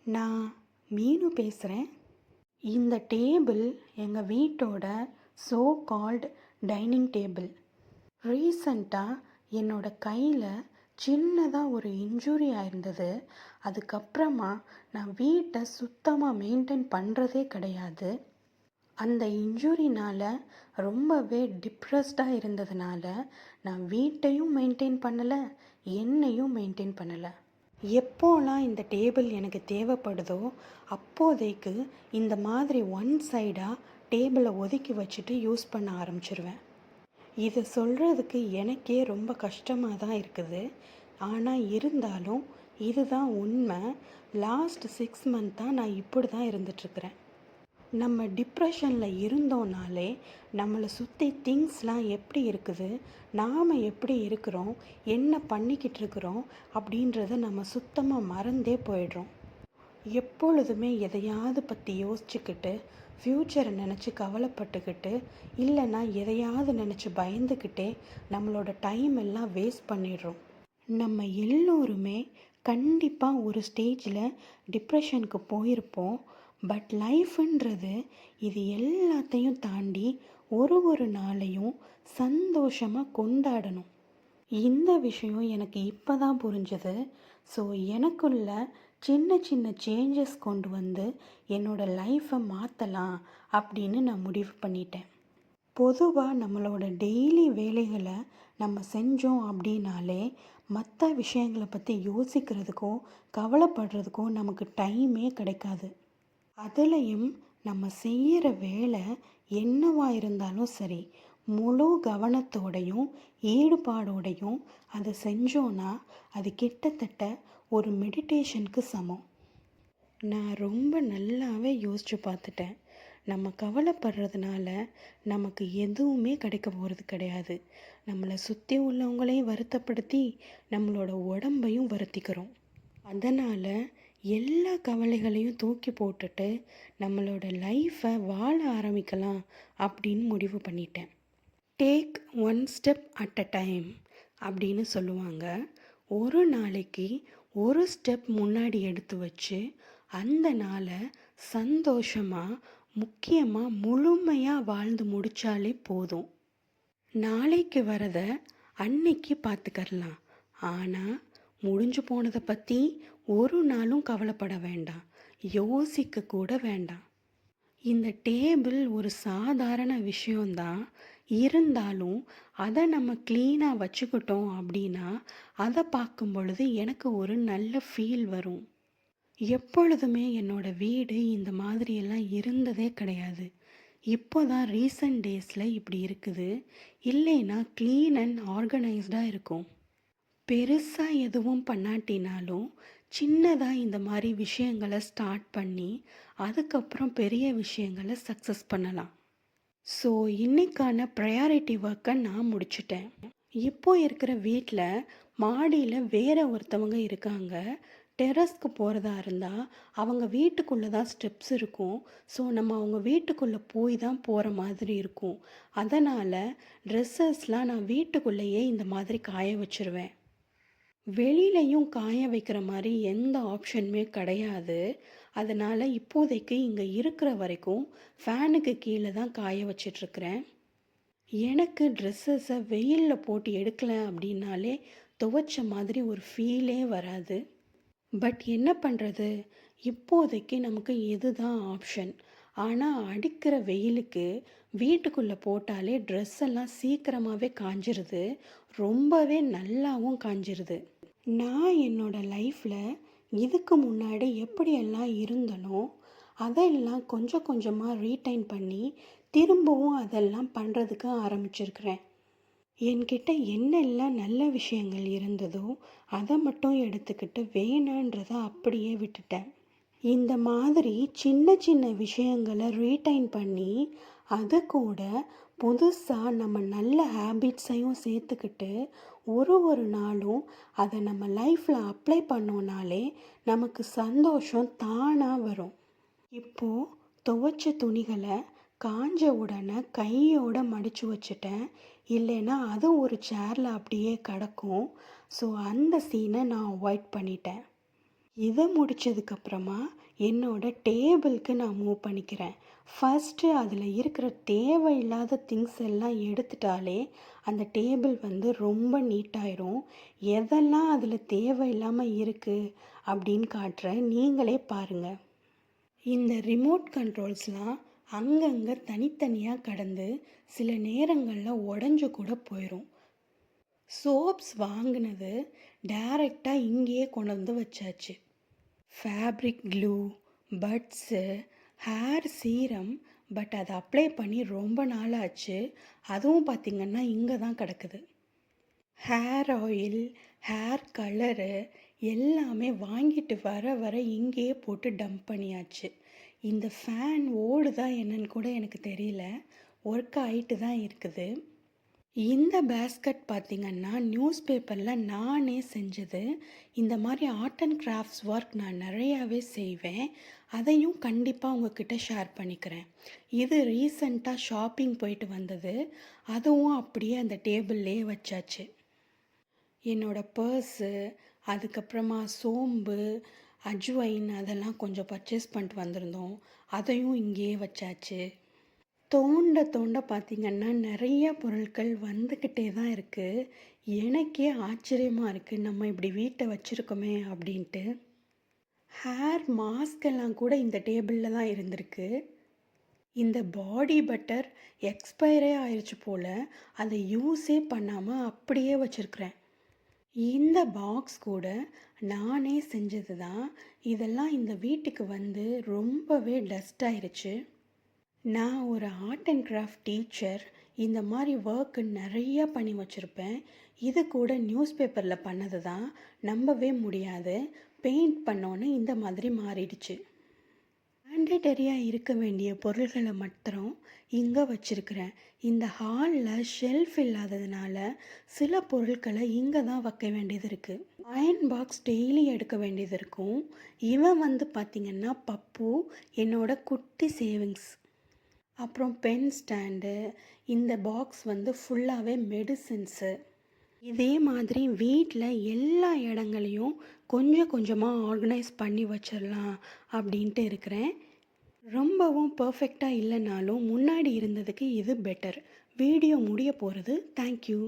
நான் மீனு பேசுகிறேன். இந்த டேபிள் எங்கள் வீட்டோட ஸோ கால்டு டைனிங் டேபிள். ரீசண்டாக என்னோட கையில் சின்னதாக ஒரு இன்ஜுரி ஆயிருந்தது. அதுக்கப்புறமா நான் வீட்டை சுத்தமாக மெயின்டைன் பண்ணுறதே கிடையாது. அந்த இன்ஜுரினால் ரொம்பவே டிப்ரெஸ்டாக இருந்ததுனால நான் வீட்டையும் மெயின்டைன் பண்ணலை, என்னையும் மெயின்டைன் பண்ணலை. எப்போலாம் இந்த டேபிள் எனக்கு தேவைப்படுதோ அப்போதைக்கு இந்த மாதிரி ஒன் சைடாக டேபிளை ஒதுக்கி வச்சுட்டு யூஸ் பண்ண ஆரம்பிச்சிருவேன். இதை சொல்கிறதுக்கு எனக்கே ரொம்ப கஷ்டமாக தான் இருக்குது. ஆனால் இருந்தாலும் இதுதான் உண்மை. லாஸ்ட் 6 மந்த்தாக நான் இப்படி தான் இருந்துகிட்ருக்கிறேன். நம்ம டிப்ரெஷனில் இருந்தோம்னாலே நம்மளை சுற்றி திங்ஸ்லாம் எப்படி இருக்குது, நாம் எப்படி இருக்கிறோம், என்ன பண்ணிக்கிட்டு இருக்கிறோம் அப்படின்றத நம்ம சுத்தமாக மறந்தே போயிடுறோம். எப்பொழுதுமே எதையாவது பற்றி யோசிச்சுக்கிட்டு, ஃப்யூச்சரை நினச்சி கவலைப்பட்டுக்கிட்டு, இல்லைன்னா எதையாவது நினச்சி பயந்துக்கிட்டே நம்மளோட டைம் எல்லாம் வேஸ்ட் பண்ணிடுறோம். நம்ம எல்லோருமே கண்டிப்பாக ஒரு ஸ்டேஜில் டிப்ரெஷனுக்கு போயிருப்போம். பட் லைஃப்ன்றது இது எல்லாத்தையும் தாண்டி ஒரு நாளையும் சந்தோஷமாக கொண்டாடணும். இந்த விஷயம் எனக்கு இப்போ தான் புரிஞ்சது. ஸோ எனக்குள்ள சின்ன சின்ன சேஞ்சஸ் கொண்டு வந்து என்னோடய லைஃப்பை மாற்றலாம் அப்படின்னு நான் முடிவு பண்ணிட்டேன். பொதுவாக நம்மளோட டெய்லி வேலைகளை நம்ம செஞ்சோம் அப்படின்னாலே மற்ற விஷயங்களை பற்றி யோசிக்கிறதுக்கும் கவலைப்படுறதுக்கும் நமக்கு டைமே கிடைக்காது. அதுலேயும் நம்ம செய்கிற வேலை என்னவாக இருந்தாலும் சரி, முழு கவனத்தோடையும் ஈடுபாடோடையும் அதை செஞ்சோன்னா அது கிட்டத்தட்ட ஒரு மெடிடேஷனுக்கு சமம். நான் ரொம்ப நல்லாவே யோசித்து பார்த்துட்டேன். நம்ம கவலைப்படுறதுனால நமக்கு எதுவுமே கிடைக்க போகிறது கிடையாது. நம்மளை சுற்றி உள்ளவங்களையும் வருத்தப்படுத்தி நம்மளோட உடம்பையும் வருத்திக்கிறோம். அதனால் எல்லா கவலைகளையும் தூக்கி போட்டுட்டு நம்மளோட லைஃப்பை வாழ ஆரம்பிக்கலாம் அப்படின்னு முடிவு பண்ணிட்டேன். Take one step at a time அப்படின்னு சொல்லுவாங்க. ஒரு நாளைக்கு ஒரு ஸ்டெப் முன்னாடி எடுத்து வச்சு அந்த நாளை சந்தோஷமாக, முக்கியமாக முழுமையாக வாழ்ந்து முடித்தாலே போதும். நாளைக்கு வரதை அன்னைக்கு பார்த்துக்கறலாம். ஆனால் முடிஞ்சு போனதை பற்றி ஒரு நாளும் கவலைப்பட வேண்டாம், யோசிக்க கூட வேண்டாம். இந்த டேபிள் ஒரு சாதாரண விஷயந்தான். இருந்தாலும் அதை நம்ம க்ளீனாக வச்சுக்கிட்டோம் அப்படின்னா அதை பார்க்கும் பொழுது எனக்கு ஒரு நல்ல ஃபீல் வரும். எப்பொழுதுமே என்னோடய வீடு இந்த மாதிரியெல்லாம் இருந்ததே கிடையாது. இப்போ தான் ரீசன்ட் டேஸில் இப்படி இருக்குது. இல்லைன்னா க்ளீன் அண்ட் ஆர்கனைஸ்டாக இருக்கும். பெருசாக எதுவும் பண்ணாட்டினாலும் சின்னதாக இந்த மாதிரி விஷயங்களை ஸ்டார்ட் பண்ணி அதுக்கப்புறம் பெரிய விஷயங்களை சக்ஸஸ் பண்ணலாம். ஸோ இன்றைக்கான ப்ரையாரிட்டி ஒர்க்கை நான் முடிச்சிட்டேன். இப்போ இருக்கிற வீட்டில் மாடியில் வேறு ஒருத்தவங்க இருக்காங்க. டெரஸ்க்கு போகிறதா இருந்தால் அவங்க வீட்டுக்குள்ளே தான் ஸ்டெப்ஸ் இருக்கும். ஸோ நம்ம அவங்க வீட்டுக்குள்ளே போய் தான் போகிற மாதிரி இருக்கும். அதனால் ட்ரெஸ்ஸஸ்லாம் நான் வீட்டுக்குள்ளேயே இந்த மாதிரி காய வச்சுருவேன். வெளியிலையும் காய வைக்கிற மாதிரி எந்த ஆப்ஷனுமே கிடையாது. அதனால் இப்போதைக்கு இங்கே இருக்கிற வரைக்கும் ஃபேனுக்கு கீழே தான் காய வச்சிட்ருக்கிறேன். எனக்கு ட்ரெஸ்ஸஸை வெயிலில் போட்டு எடுக்கலை அப்படின்னாலே துவைச்ச மாதிரி ஒரு ஃபீலே வராது. பட் என்ன பண்ணுறது, இப்போதைக்கு நமக்கு இதுதான் ஆப்ஷன். ஆனால் அடிக்கிற வெயிலுக்கு வீட்டுக்குள்ளே போட்டாலே ட்ரெஸ் எல்லாம் சீக்கிரமாகவே காஞ்சிருது, ரொம்பவே நல்லாவும் காஞ்சிருது. நான் என்னோடய லைஃப்பில் இதுக்கு முன்னாடி எப்படியெல்லாம் இருந்தனோ அதெல்லாம் கொஞ்சம் கொஞ்சமாக ரீடைன் பண்ணி திரும்பவும் அதெல்லாம் பண்ணுறதுக்கு ஆரம்பிச்சிருக்கிறேன். என்கிட்ட என்னெல்லாம் நல்ல விஷயங்கள் இருந்ததோ அதை மட்டும் எடுத்துக்கிட்டு வேணான்றதை அப்படியே விட்டுட்டேன். இந்த மாதிரி சின்ன சின்ன விஷயங்களை ரீடைன் பண்ணி அது கூட புதுசாக நம்ம நல்ல ஹேபிட்ஸையும் சேர்த்துக்கிட்டு ஒரு நாளும் அதை நம்ம லைஃப்பில் அப்ளை பண்ணோன்னாலே நமக்கு சந்தோஷம் தானாக வரும். இப்போது துவைச்ச துணிகளை காஞ்ச உடனே கையோடு மடித்து வச்சுட்டேன். இல்லைன்னா அது ஒரு சேரில் அப்படியே கிடக்கும். ஸோ அந்த சீனை நான் அவாய்ட் பண்ணிட்டேன். இதை முடித்ததுக்கப்புறமா என்னோட டேபிளுக்கு நான் மூவ் பண்ணிக்கிறேன். ஃபஸ்ட்டு அதில் இருக்கிற தேவையில்லாத திங்ஸ் எல்லாம் எடுத்துட்டாலே அந்த டேபிள் வந்து ரொம்ப நீட்டாயிரும். எதெல்லாம் அதில் தேவையில்லாமல் இருக்குது அப்படின்னு காட்டுறேன், நீங்களே பாருங்கள். இந்த ரிமோட் கண்ட்ரோல்ஸ்லாம் அங்கங்கே தனித்தனியாக கடந்து சில நேரங்களில் உடஞ்சு கூட போயிடும். சோப்ஸ் வாங்கினது டைரெக்டாக இங்கேயே கொண்டு வந்து வச்சாச்சு. Fabric clue, buds, hair serum, but அதை அப்ளை பண்ணி ரொம்ப நாள் ஆச்சு. அதுவும் பார்த்திங்கன்னா இங்கே தான் கிடக்குது. ஹேர் ஆயில், ஹேர் கலரு எல்லாமே வாங்கிட்டு வர வர இங்கேயே போட்டு டம்ப் பண்ணியாச்சு. இந்த ஃபேன் ஓடுதா என்னன்னு கூட எனக்கு தெரியல, ஒர்க் ஆகிட்டு தான் இருக்குது. இந்த பேஸ்கட் பார்த்திங்கன்னா நியூஸ் பேப்பரில் நானே செஞ்சது. இந்த மாதிரி ஆர்ட் அண்ட் கிராஃப்ட்ஸ் ஒர்க் நான் நிறையாவே செய்வேன். அதையும் கண்டிப்பாக உங்ககிட்ட ஷேர் பண்ணிக்கிறேன். இது ரீசண்டாக ஷாப்பிங் போயிட்டு வந்தது. அதுவும் அப்படியே அந்த டேபிள்லேயே வச்சாச்சு. என்னோடய பர்ஸு, அதுக்கப்புறமா சோம்பு, அஜ்வைன் அதெல்லாம் கொஞ்சம் பர்ச்சேஸ் பண்ணிட்டு வந்திருந்தோம். அதையும் இங்கேயே வச்சாச்சு. தோண்ட தோண்ட பார்த்திங்கன்னா நிறைய பொருட்கள் வந்துக்கிட்டே தான் இருக்குது. எனக்கே ஆச்சரியமாக இருக்குது, நம்ம இப்படி வீட்டை வச்சுருக்கோமே அப்படின்ட்டு. ஹேர் மாஸ்க் எல்லாம் கூட இந்த டேபிளில் தான் இருந்திருக்கு. இந்த பாடி பட்டர் எக்ஸ்பயரே ஆயிடுச்சு போல், அதை யூஸே பண்ணாமல் அப்படியே வச்சுருக்கிறேன். இந்த பாக்ஸ் கூட நானே செஞ்சது தான். இதெல்லாம் இந்த வீட்டுக்கு வந்து ரொம்பவே டஸ்ட் ஆயிடுச்சு. நான் ஒரு ஆர்ட் அண்ட் கிராஃப்ட் டீச்சர். இந்த மாதிரி ஒர்க்கு நிறையா பண்ணி வச்சுருப்பேன். இது கூட நியூஸ் பேப்பரில் பண்ணது தான், நம்பவே முடியாது. பெயிண்ட் பண்ணோன்னு இந்த மாதிரி மாறிடுச்சு. மேண்டேட்டரியாக இருக்க வேண்டிய பொருள்களை மாத்திரம் இங்கே வச்சுருக்கிறேன். இந்த ஹாலில் ஷெல்ஃப் இல்லாததுனால சில பொருட்களை இங்கே தான் வைக்க வேண்டியது இருக்குது. அயன் பாக்ஸ் டெய்லி எடுக்க வேண்டியது இருக்கும். இவன் வந்து பார்த்திங்கன்னா பப்பு, என்னோட குட்டி சேவிங்ஸ். அப்புறம் பென் ஸ்டாண்டு. இந்த பாக்ஸ் வந்து ஃபுல்லாகவே மெடிசின்ஸு. இதே மாதிரி வீட்டில் எல்லா இடங்களையும் கொஞ்சம் கொஞ்சமாக ஆர்கனைஸ் பண்ணி வச்சிடலாம் அப்படின்ட்டு இருக்கிறேன். ரொம்பவும் பர்ஃபெக்டாக இல்லைனாலும் முன்னாடி இருந்ததுக்கு இது பெட்டர். வீடியோ முடிய போகிறது. தேங்க்யூ.